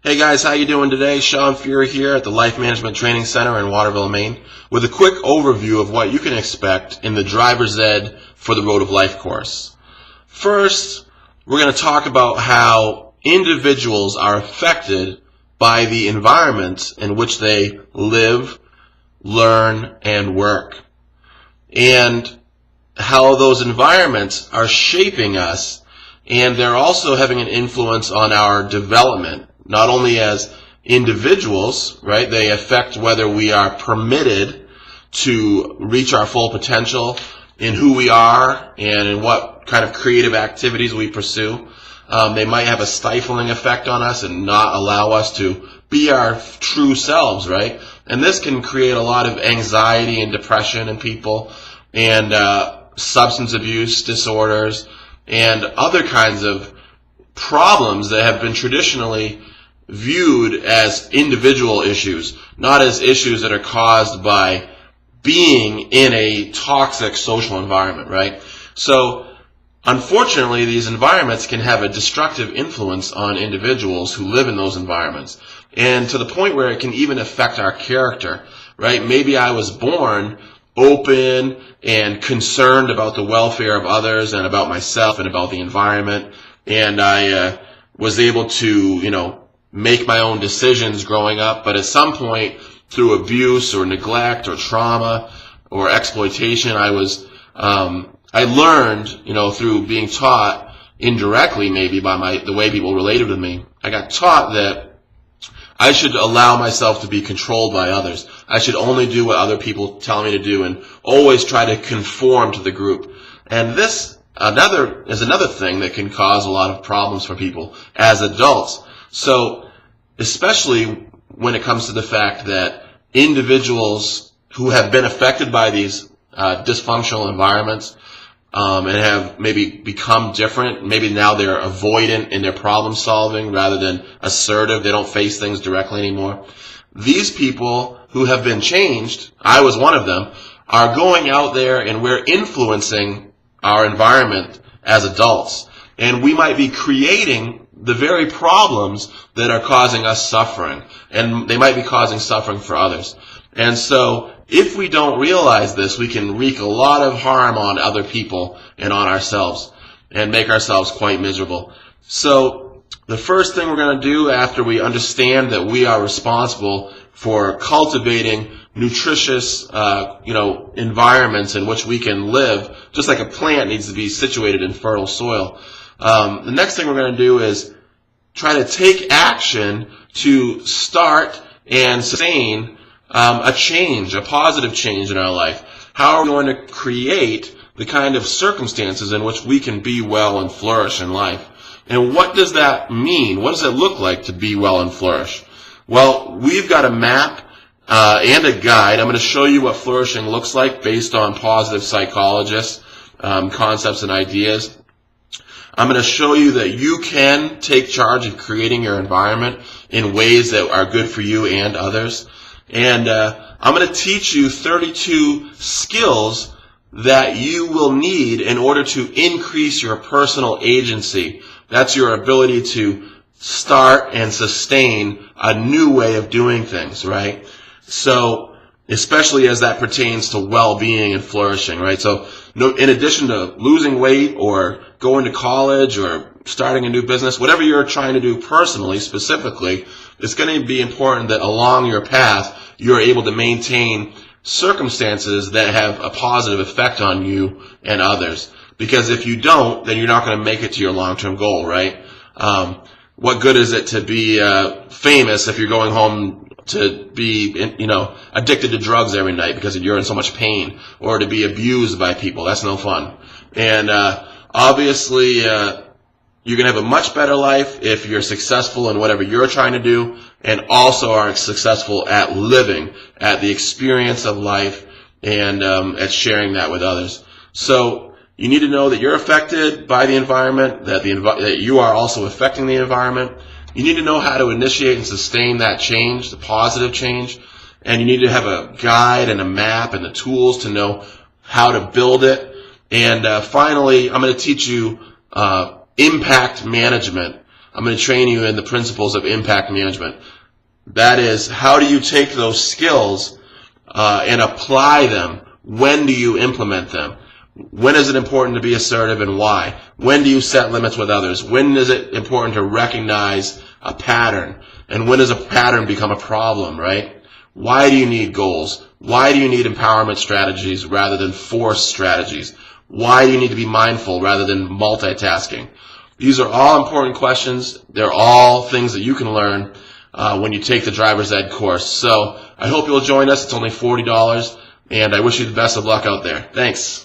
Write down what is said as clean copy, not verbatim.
Hey guys, how you doing today? Sean Fury here at the Life Management Training Center in Waterville, Maine, with a quick overview of what you can expect in the Driver's Ed for the Road of Life course. First, we're going to talk about how individuals are affected by the environment in which they live, learn, and work, and how those environments are shaping us, and they're also having an influence on our development. Not only as individuals, right? They affect whether we are permitted to reach our full potential in who we are and in what kind of creative activities we pursue. They might have a stifling effect on us and not allow us to be our true selves, right? And this can create a lot of anxiety and depression in people, and substance abuse disorders and other kinds of problems that have been traditionally viewed as individual issues, not as issues that are caused by being in a toxic social environment, right? So, unfortunately, these environments can have a destructive influence on individuals who live in those environments, and to the point where it can even affect our character, right? Maybe I was born open and concerned about the welfare of others and about myself and about the environment, and I was able to, make my own decisions growing up, but at some point, through abuse or neglect or trauma or exploitation, I learned, through being taught indirectly maybe by the way people related to me, I got taught that I should allow myself to be controlled by others. I should only do what other people tell me to do and always try to conform to the group. And this is another thing that can cause a lot of problems for people as adults. So, especially when it comes to the fact that individuals who have been affected by these dysfunctional environments and have maybe become different, maybe now they're avoidant in their problem solving rather than assertive, they don't face things directly anymore. These people who have been changed, I was one of them, are going out there and we're influencing our environment as adults. And we might be creating the very problems that are causing us suffering, and they might be causing suffering for others. And so, if we don't realize this, we can wreak a lot of harm on other people and on ourselves, and make ourselves quite miserable. So, the first thing we're going to do after we understand that we are responsible for cultivating nutritious, environments in which we can live, just like a plant needs to be situated in fertile soil. The next thing we're going to do is try to take action to start and sustain a positive change in our life. How are we going to create the kind of circumstances in which we can be well and flourish in life? And what does that mean? What does it look like to be well and flourish? Well, we've got a map and a guide. I'm going to show you what flourishing looks like based on positive psychologists, concepts and ideas. I'm going to show you that you can take charge of creating your environment in ways that are good for you and others. And I'm going to teach you 32 skills that you will need in order to increase your personal agency. That's your ability to start and sustain a new way of doing things, right? So, especially as that pertains to well-being and flourishing, right? So, in addition to losing weight or going to college or starting a new business, whatever you're trying to do personally, specifically, it's going to be important that along your path, you're able to maintain circumstances that have a positive effect on you and others. Because if you don't, then you're not going to make it to your long-term goal, right? What good is it to be famous if you're going home to be, addicted to drugs every night because you're in so much pain, or to be abused by people? That's no fun. And obviously, you're going to have a much better life if you're successful in whatever you're trying to do, and also are successful at living, at the experience of life, and at sharing that with others. So, you need to know that you're affected by the environment, that you are also affecting the environment. You need to know how to initiate and sustain that change, the positive change, and you need to have a guide and a map and the tools to know how to build it. And finally, I'm going to teach you impact management. I'm going to train you in the principles of impact management. That is, how do you take those skills and apply them? When do you implement them? When is it important to be assertive and why? When do you set limits with others? When is it important to recognize a pattern? And when does a pattern become a problem, right? Why do you need goals? Why do you need empowerment strategies rather than force strategies? Why do you need to be mindful rather than multitasking? These are all important questions. They're all things that you can learn when you take the driver's ed course. So I hope you'll join us. It's only $40, and I wish you the best of luck out there. Thanks.